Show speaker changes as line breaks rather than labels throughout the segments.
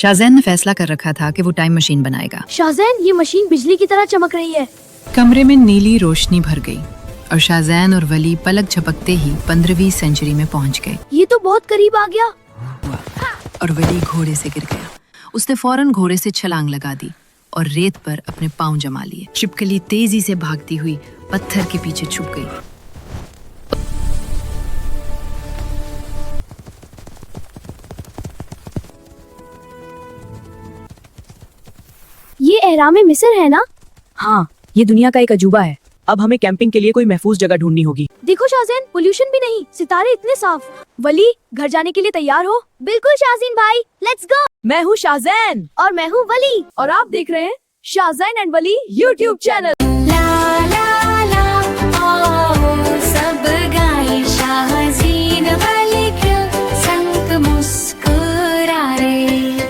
शाहजैन ने फैसला कर रखा था कि वो टाइम मशीन बनाएगा।
शाहजैन, ये मशीन बिजली की तरह चमक रही है।
कमरे में नीली रोशनी भर गई और शाहजैन और वली पलक झपकते ही 15वीं सेंचुरी में पहुंच गए।
ये तो बहुत करीब आ गया।
और वली घोड़े से गिर गया। उसने फौरन घोड़े से छलांग लगा दी और रेत पर अपने पांव जमा लिए। छिपकली तेजी से भागती हुई पत्थर के पीछे छुप गई।
ये एहराम मिस्र है ना?
हाँ, ये दुनिया का एक अजूबा है। अब हमें कैंपिंग के लिए कोई महफूज जगह ढूंढनी होगी।
देखो शाहजैन, पोल्यूशन भी नहीं, सितारे इतने साफ। वली, घर जाने के लिए तैयार हो? बिल्कुल शाहजैन भाई, लेट्स गो।
मैं हूँ शाहजैन
और मैं हूँ वली
और आप देख रहे हैं Shahzain and Wali YouTube channel.
सब गाए शाहज़ीन वली के संग मुस्कुराए।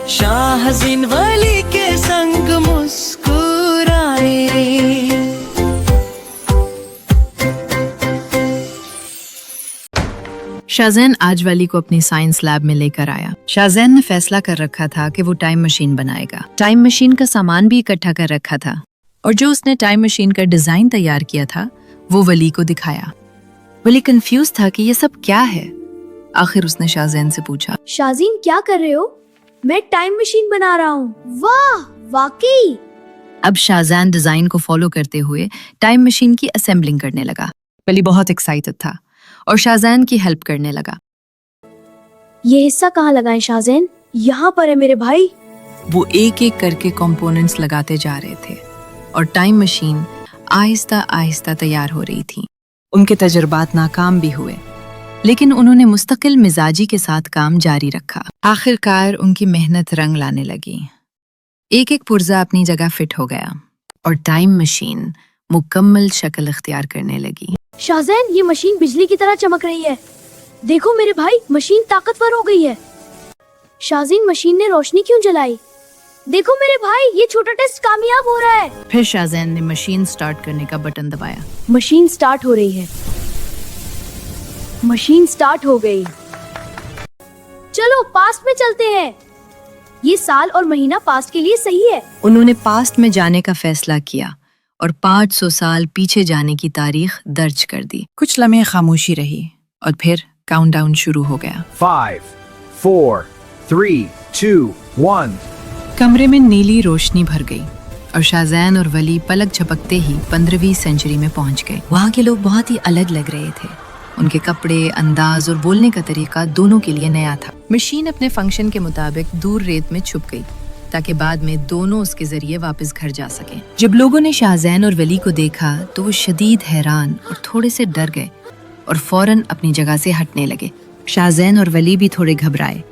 शाहज़ीन वली के संग मुस्कुराए।
शाहजैन आज वली को अपनी साइंस लैब में लेकर आया। शाहजैन ने फैसला कर रखा था कि वो टाइम मशीन बनाएगा। टाइम मशीन का सामान भी इकट्ठा कर रखा था और जो उसने टाइम मशीन का डिजाइन तैयार किया था वो वली को दिखाया। वली कंफ्यूज था कि ये सब क्या है। आखिर उसने शाहजैन से पूछा,
शाहज़ीन क्या कर रहे हो? मैं टाइम मशीन बना रहा हूँ। वाह, वाकई।
अब शाहजैन डिजाइन को फॉलो करते हुए टाइम मशीन की असेंबलिंग करने लगा। वली बहुत एक्साइटेड था और शाहजैन की हेल्प करने लगा।
ये हिस्सा कहाँ लगाएं शाहजैन? यहाँ पर है मेरे भाई।
वो एक एक करके कंपोनेंट्स लगाते जा रहे थे और टाइम मशीन आहिस्ता आहिस्ता तैयार हो रही थी। उनके तजुर्बात नाकाम भी हुए, लेकिन उन्होंने मुस्तकिल मिजाजी के साथ काम जारी रखा। आखिरकार उनकी मेहनत रंग लाने लगी। एक एक पुर्जा अपनी जगह फिट हो गया और टाइम मशीन मुकम्मल शक्ल इख्तियार करने लगी।
शाहजैन, ये मशीन बिजली की तरह चमक रही है। देखो मेरे भाई, मशीन ताकतवर हो गई है। शाहज़ीन, मशीन ने रोशनी क्यों जलाई? देखो मेरे भाई, ये छोटा टेस्ट कामयाब हो रहा है।
फिर शाहजैन ने मशीन स्टार्ट करने का बटन दबाया।
मशीन स्टार्ट हो रही है। मशीन स्टार्ट हो गई। चलो पास्ट में चलते हैं। ये साल और महीना पास्ट के लिए सही है।
उन्होंने पास्ट में जाने का फैसला किया और 500 साल पीछे जाने की तारीख दर्ज कर दी। कुछ लम्हे खामोशी रही और फिर काउंटडाउन शुरू हो गया।
5, 4, 3, 2, 1।
कमरे में नीली रोशनी भर गई और शाहजैन और वली पलक झपकते ही 15वीं सेंचुरी में पहुंच गए। वहाँ के लोग बहुत ही अलग लग रहे थे। उनके कपड़े, अंदाज और बोलने का तरीका दोनों के लिए नया था। मशीन अपने फंक्शन के मुताबिक दूर रेत में छुप गई ताकि बाद में दोनों उसके जरिए वापस घर जा सकें। जब लोगों ने शाहजैन और वली को देखा तो वो शदीद हैरान और थोड़े से डर गए और फौरन अपनी जगह से हटने लगे। शाहजैन और वली भी थोड़े घबराए,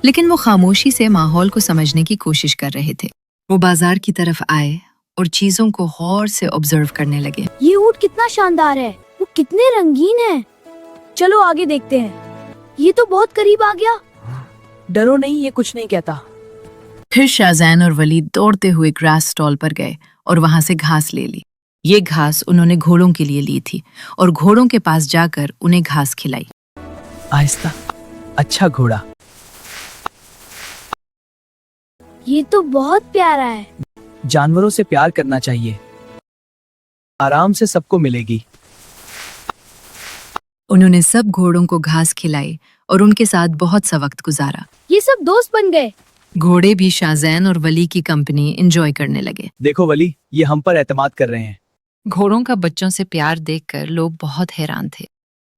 लेकिन वो खामोशी से माहौल को समझने की कोशिश कर रहे थे। वो बाजार की तरफ आए और चीजों को गौर से ऑब्जर्व करने लगे।
ये ऊँट कितना शानदार है, वो कितने रंगीन है। चलो आगे देखते हैं। ये तो बहुत करीब आ गया।
डरो नहीं, ये कुछ नहीं कहता।
फिर शाहजैन और वली दौड़ते हुए ग्रास स्टॉल पर गए और वहां से घास ले ली। ये घास उन्होंने घोड़ों के लिए ली थी और घोड़ों के पास जाकर उन्हें घास खिलाई।
आहिस्ता, अच्छा घोड़ा।
ये तो बहुत प्यारा है।
जानवरों से प्यार करना चाहिए, आराम से सबको मिलेगी।
उन्होंने सब घोड़ों को घास खिलाई और उनके साथ बहुत सा वक्त गुजारा।
ये सब दोस्त बन गए।
घोड़े भी शाहजैन और वली की कंपनी एंजॉय करने लगे।
देखो वली, ये हम पर एतमाद कर रहे हैं।
घोड़ों का बच्चों से प्यार देखकर लोग बहुत हैरान थे।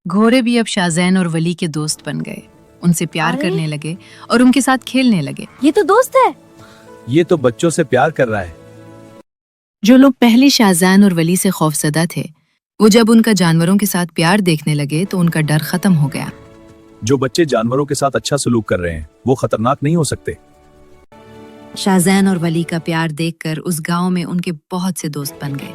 घोड़े भी अब शाहजैन और वली के दोस्त बन गए, उनसे प्यार
अरे!
करने लगे और उनके साथ खेलने लगे।
ये तो दोस्त है।
ये तो बच्चों से प्यार कर रहा है।
जो लोग पहले शाहजैन और वली से खौफजदा थे, वो जब उनका जानवरों के साथ प्यार देखने लगे तो उनका डर खत्म हो गया।
जो बच्चे जानवरों के साथ अच्छा सलूक कर रहे हैं वो खतरनाक नहीं हो सकते।
शाहजैन और वली का प्यार देखकर उस गांव में उनके बहुत से दोस्त बन गए।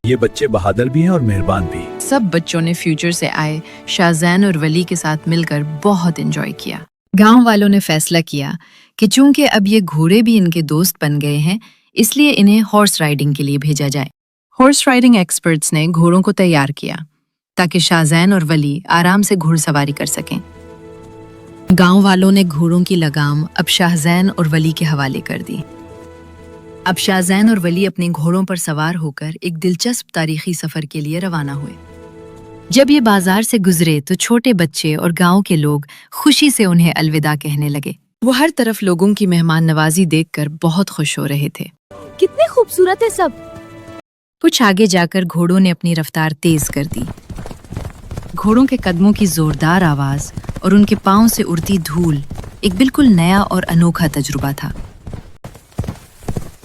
ये बच्चे बहादुर भी हैं और मेहरबान भी।
सब बच्चों ने फ्यूचर से आए शाहजैन और वली के साथ मिलकर बहुत एंजॉय किया। गांव वालों ने फैसला किया कि चूंकि अब ये घोड़े भी इनके दोस्त बन गए हैं, इसलिए इन्हें हॉर्स राइडिंग के लिए भेजा जाए। हॉर्स राइडिंग एक्सपर्ट्स ने घोड़ों को तैयार किया ताकि शाहजैन और वली आराम से घुड़सवारी कर सकें। गांव वालों ने घोड़ों की लगाम अब शाहजैन और वली के हवाले कर दी। अब शाहजैन और वली अपने घोड़ों पर सवार होकर एक दिलचस्प तारीखी सफर के लिए रवाना हुए। जब ये बाजार से गुजरे तो छोटे बच्चे और गांव के लोग खुशी से उन्हें अलविदा कहने लगे। वो हर तरफ लोगों की मेहमान नवाजी देखकर बहुत खुश हो रहे थे।
कितने खूबसूरत है सब।
कुछ आगे जाकर घोड़ों ने अपनी रफ्तार तेज कर दी। घोड़ों के कदमों की जोरदार आवाज और उनके पांव से उड़ती धूल एक बिल्कुल नया और अनोखा तजुर्बा था।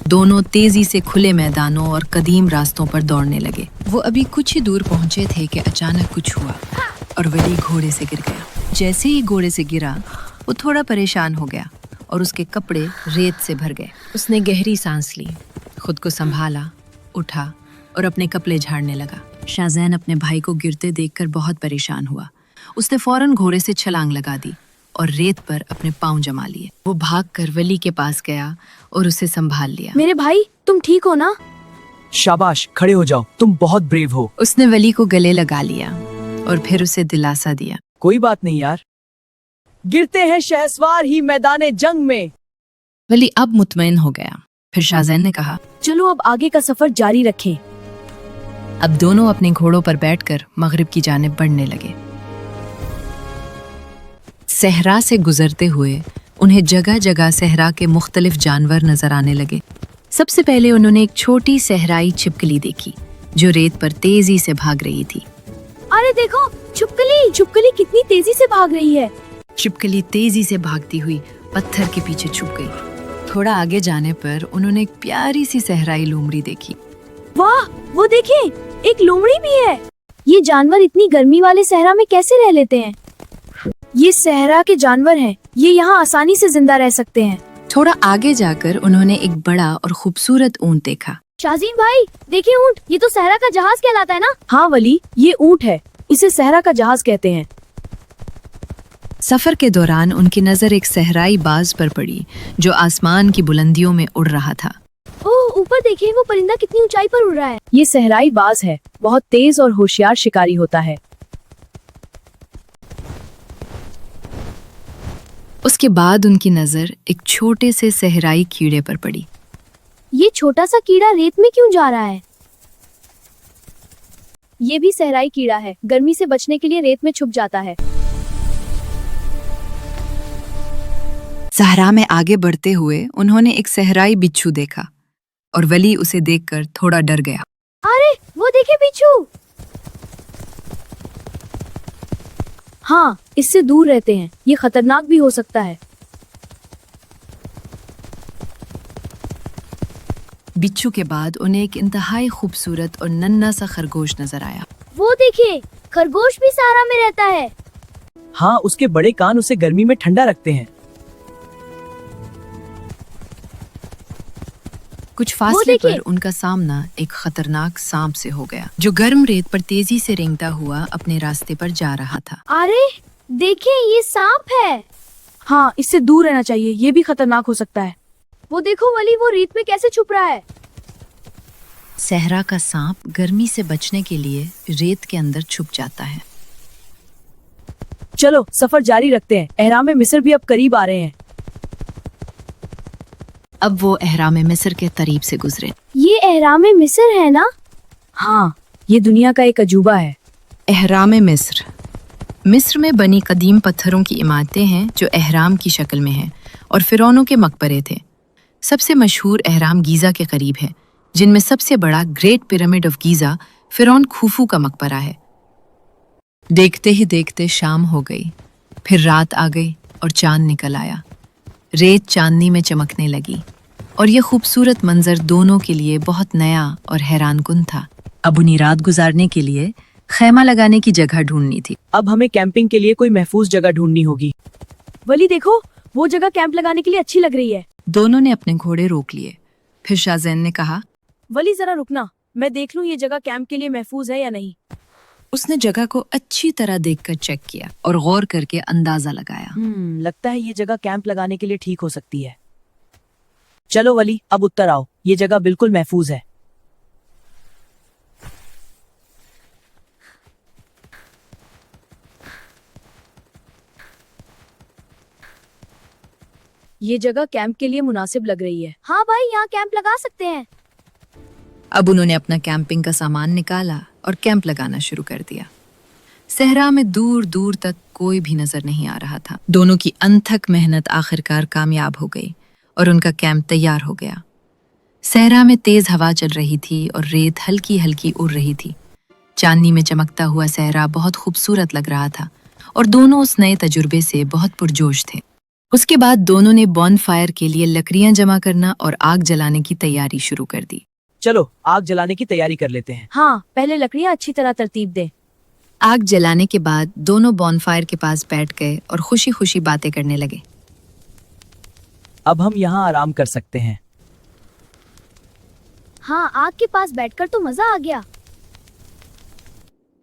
दोनों तेजी से खुले मैदानों और कदीम रास्तों पर दौड़ने लगे। वो अभी कुछ ही दूर पहुंचे थे कि अचानक कुछ हुआ और वली घोड़े से गिर गया। जैसे ही घोड़े से गिरा वो थोड़ा परेशान हो गया और उसके कपड़े रेत से भर गए। उसने गहरी सांस ली, खुद को संभाला, उठा और अपने कपड़े झाड़ने लगा। शाहजैन अपने भाई को गिरते देखकर बहुत परेशान हुआ। उसने फौरन घोड़े से छलांग लगा दी और रेत पर अपने पांव जमा लिए। वो भागकर वली के पास गया और उसे संभाल लिया।
मेरे भाई तुम ठीक हो ना?
शाबाश, खड़े हो जाओ, तुम बहुत ब्रेव हो।
उसने वली को गले लगा लिया और फिर उसे दिलासा दिया।
कोई बात नहीं यार, गिरते हैं शहसवार ही मैदाने जंग में।
वली अब मुतमईन हो गया। फिर शाहजैन ने कहा,
चलो अब आगे का सफर जारी रखें।
अब दोनों अपने घोड़ों पर बैठकर मगरिब की जानिब बढ़ने लगे। सहरा से गुजरते हुए उन्हें जगह जगह सहरा के मुख्तलिफ जानवर नजर आने लगे। सबसे पहले उन्होंने एक छोटी सहराई छिपकली देखी जो रेत पर तेजी से भाग रही थी।
अरे देखो, छुपकली छुपकली कितनी तेजी से भाग रही है।
छिपकली तेजी से भागती हुई पत्थर के पीछे छुप गई। थोड़ा आगे जाने पर उन्होंने एक प्यारी सी सहराई लोमड़ी देखी।
वाह, वो देखें, एक लोमड़ी भी है। ये जानवर इतनी गर्मी वाले सहरा में कैसे रह लेते हैं? ये सहरा के जानवर हैं। ये यहाँ आसानी से जिंदा रह सकते हैं।
थोड़ा आगे जाकर उन्होंने एक बड़ा और खूबसूरत ऊंट देखा।
शाहजीन भाई, देखिए ऊंट, ये तो सहरा का जहाज कहलाता है ना? हाँ वली, ये ऊंट है, इसे सहरा का जहाज कहते हैं।
सफर के दौरान उनकी नजर एक सहराई बाज पर पड़ी जो आसमान की बुलंदियों में उड़ रहा था।
ओह, ऊपर देखिए, वो परिंदा कितनी ऊंचाई पर उड़ रहा है।
ये सहराई बाज है, बहुत तेज और होशियार शिकारी होता है।
उसके बाद उनकी नजर एक छोटे से सहराई कीड़े पर पड़ी।
ये छोटा सा कीड़ा रेत में क्यों जा रहा है? ये भी सहराई कीड़ा है, गर्मी से बचने के लिए रेत में छुप जाता है।
सहरा में आगे बढ़ते हुए उन्होंने एक सहराई बिच्छू देखा और वली उसे देखकर थोड़ा डर गया।
अरे वो देखे बिच्छू। हाँ, इससे दूर रहते हैं, ये खतरनाक भी हो सकता है।
बिच्छू के बाद उन्हें एक इंतहाई खूबसूरत और नन्हा सा खरगोश नजर आया।
वो देखिए, खरगोश भी सहारा में रहता है।
हाँ, उसके बड़े कान उसे गर्मी में ठंडा रखते हैं।
कुछ फासले
देखिए।
पर उनका सामना एक खतरनाक सांप से हो गया जो गर्म रेत पर तेजी से रेंगता हुआ अपने रास्ते पर जा रहा था।
अरे देखिए, ये सांप है।
हाँ, इससे दूर रहना चाहिए, ये भी खतरनाक हो सकता है।
वो देखो वली, वो रेत में कैसे छुप रहा है।
सहरा का सांप गर्मी से बचने के लिए रेत के अंदर छुप जाता है।
चलो सफर जारी रखते हैं, एहराम मिस्र भी अब करीब आ रहे हैं।
अब वो एहराम मिस्र के करीब से गुजरे।
ये एहराम मिस्र है ना?
हाँ, ये दुनिया का एक अजूबा है।
एहराम मिस्र मिस्र में बनी कदीम पत्थरों की इमारतें हैं जो एहराम की शक्ल में हैं और फिरौनों के मकबरे थे। सबसे मशहूर एहराम गीज़ा के करीब है, जिनमें सबसे बड़ा ग्रेट पिरामिड ऑफ गीज़ा फिरौन खूफू का मकबरा है। देखते ही देखते शाम हो गई, फिर रात आ गई और चांद निकल आया। रेत चांदनी में चमकने लगी और ये खूबसूरत मंजर दोनों के लिए बहुत नया और हैरानकुन था। अब उन्हें रात गुजारने के लिए खैमा लगाने की जगह ढूंढनी थी।
अब हमें कैंपिंग के लिए कोई महफूज जगह ढूंढनी होगी।
वली देखो, वो जगह कैंप लगाने के लिए अच्छी लग रही है।
दोनों ने अपने घोड़े रोक लिए। फिर शाहजैन ने कहा,
वली जरा रुकना, मैं देख लूं ये जगह कैंप के लिए महफूज है या नहीं।
उसने जगह को अच्छी तरह देखकर चेक किया और गौर करके अंदाजा लगाया।
लगता है ये जगह कैंप लगाने के लिए ठीक हो सकती है। चलो वली, अब उत्तर आओ, ये जगह बिल्कुल महफूज है।
ये जगह कैंप के लिए मुनासिब लग रही है।
हाँ भाई, यहाँ कैंप लगा सकते हैं।
अब उन्होंने अपना कैंपिंग का सामान निकाला और कैंप लगाना शुरू कर दिया। सहरा में दूर दूर तक कोई भी नजर नहीं आ रहा था। दोनों की अनथक मेहनत आखिरकार कामयाब हो गई और उनका कैंप तैयार हो गया। सहरा में तेज हवा चल रही थी और रेत हल्की हल्की उड़ रही थी। चांदनी में चमकता हुआ सहरा बहुत खूबसूरत लग रहा था और दोनों उस नए तजुर्बे से बहुत पुरजोश थे। उसके बाद दोनों ने बॉनफायर के लिए लकड़ियां जमा करना और आग जलाने की तैयारी शुरू कर दी।
चलो आग जलाने की तैयारी कर लेते हैं।
हाँ, पहले लकड़ियाँ अच्छी तरह तरतीब दें।
आग जलाने के बाद दोनों बॉनफायर के पास बैठ गए और खुशी खुशी बातें करने लगे।
अब हम यहाँ आराम कर सकते हैं।
हाँ, आग के पास बैठकर तो मजा आ गया।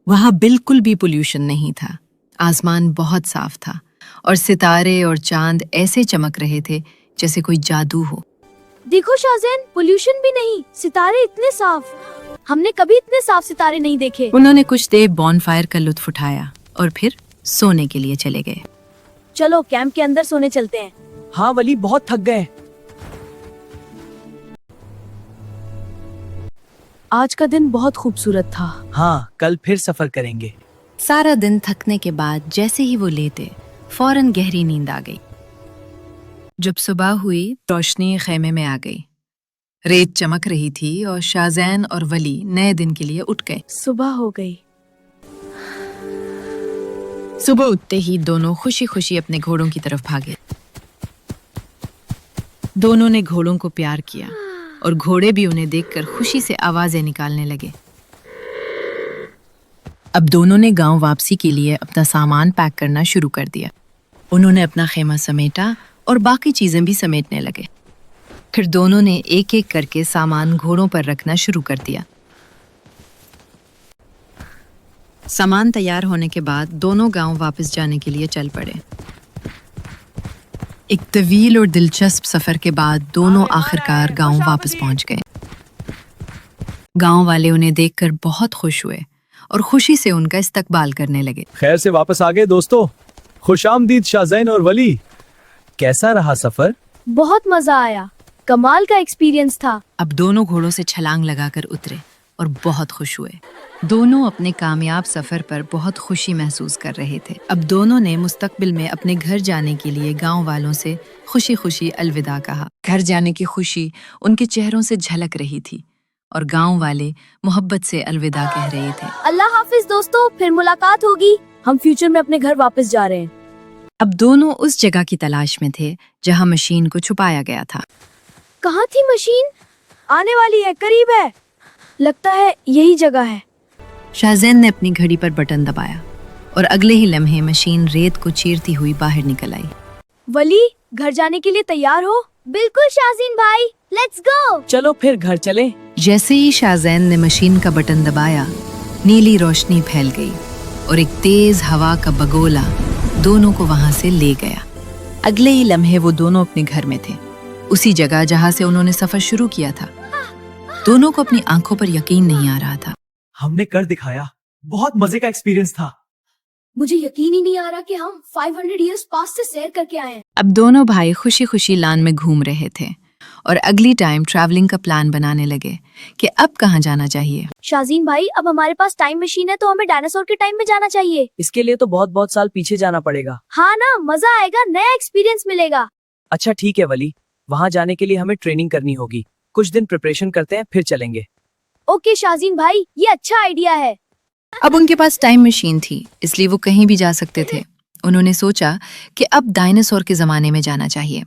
वहां बिल्कुल भी पोल्यूशन नहीं था। आसमान बहुत साफ था और सितारे और चांद ऐसे चमक रहे थे जैसे कोई जादू हो।
देखो शाहजैन, पोल्यूशन भी नहीं, सितारे इतने साफ। हमने कभी इतने साफ सितारे नहीं देखे।
उन्होंने कुछ देर बॉनफायर का लुत्फ उठाया और फिर सोने के लिए चले गए।
चलो कैंप के अंदर सोने चलते हैं।
हाँ वली, बहुत थक गए।
आज का दिन बहुत खूबसूरत था।
हाँ, कल फिर सफर करेंगे।
सारा दिन थकने के बाद जैसे ही वो लेटे, फौरन गहरी नींद आ गई। जब सुबह हुई, रोशनी खेमे में आ गई। रेत चमक रही थी और शाहजैन और वली नए दिन के लिए उठ गए।
सुबह हो गई।
सुबह उठते ही दोनों खुशी खुशी अपने घोड़ों की तरफ भागे। दोनों ने घोड़ों को प्यार किया और घोड़े भी उन्हें देखकर खुशी से आवाजें निकालने लगे। अब दोनों ने गांव वापसी के लिए अपना सामान पैक करना शुरू कर दिया। उन्होंने अपना खेमा समेटा और बाकी चीजें भी समेटने लगे। फिर दोनों ने एक एक करके सामान घोड़ों पर रखना शुरू कर दिया। सामान तैयार होने के बाद दोनों गांव वापस जाने के लिए चल पड़े। एक तवील और दिलचस्प सफर के बाद दोनों आखिरकार गांव वापस पहुंच गए। गांव वाले उन्हें देखकर बहुत खुश हुए और खुशी से उनका इस्तकबाल करने लगे।
खैर से वापस आ गए दोस्तों। खुशामदीद शाहजैन और वली। कैसा रहा सफर?
बहुत मजा आया, कमाल का एक्सपीरियंस था।
अब दोनों घोड़ों से छलांग लगाकर उतरे और बहुत खुश हुए। दोनों अपने कामयाब सफर पर बहुत खुशी महसूस कर रहे थे। अब दोनों ने मुस्तकबिल में अपने घर जाने के लिए गांव वालों से खुशी खुशी अलविदा कहा। घर जाने की खुशी उनके चेहरों से झलक रही थी और गांव वाले मोहब्बत से अलविदा कह रहे थे।
अल्लाह हाफिज दोस्तों, फिर मुलाकात होगी।
हम फ्यूचर में अपने घर वापस जा रहे हैं।
अब दोनों उस जगह की तलाश में थे जहां मशीन को छुपाया गया था।
कहाँ थी मशीन?
आने वाली है, करीब है। लगता है यही जगह है।
शाहजैन ने अपनी घड़ी पर बटन दबाया और अगले ही लम्हे मशीन रेत को चीरती हुई बाहर निकल आई।
वली, घर जाने के लिए तैयार हो?
बिल्कुल शाहजीन भाई, लेट्स गो।
चलो फिर घर चलें।
जैसे ही शाहजैन ने मशीन का बटन दबाया, नीली रोशनी फैल गई और एक तेज हवा का बगोला दोनों को वहां से ले गया। अगले ही लम्हे वो दोनों अपने घर में थे, उसी जगह जहां से उन्होंने सफर शुरू किया था। दोनों को अपनी आंखों पर यकीन नहीं आ रहा था।
हमने कर दिखाया। बहुत मजे का एक्सपीरियंस था।
मुझे यकीन ही नहीं आ रहा कि हम 500 इयर्स पास से सैर करके आए हैं।
अब दोनों भाई खुशी खुशी लान में घूम रहे थे और अगली टाइम ट्रैवलिंग का प्लान बनाने लगे कि अब कहाँ जाना चाहिए।
शाहजीन भाई, अब हमारे पास टाइम मशीन है तो हमें डायनासोर के टाइम में जाना चाहिए।
इसके लिए तो बहुत बहुत साल पीछे जाना पड़ेगा।
हाँ ना, मजा आएगा, नया एक्सपीरियंस मिलेगा।
अच्छा ठीक है वली, वहाँ जाने के लिए हमें ट्रेनिंग करनी होगी। कुछ दिन प्रिपरेशन करते हैं, फिर चलेंगे।
ओके शाहजीन भाई, ये अच्छा आइडिया है।
अब उनके पास टाइम मशीन थी, इसलिए वो कहीं भी जा सकते थे। उन्होंने सोचा कि अब डायनासोर के जमाने में जाना चाहिए,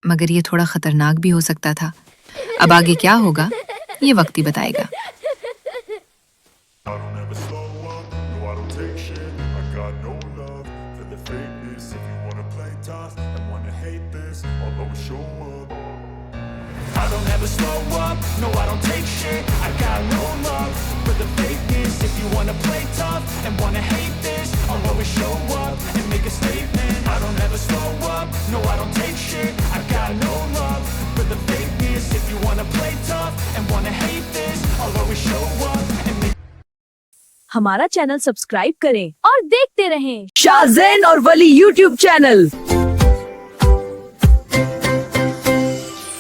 मगर ये थोड़ा खतरनाक भी हो सकता था। अब आगे क्या होगा ये वक्त ही बताएगा।
I don't ever slow up, no I don't take shit. I got no love for the fakeness. If you wanna play tough and wanna hate this, I'll always show up. I don't ever slow up, no I don't take shit. I got no love for the fakeness. If you wanna play tough and wanna hate this, I'll always show up and make a statement. I don't ever slow up, no I don't take shit. I got no love for the fakeness. If you wanna play tough and wanna hate this, I'll always show up and make
हमारा channel subscribe करें
और देखते रहें
शाहजैन और वली YouTube channel.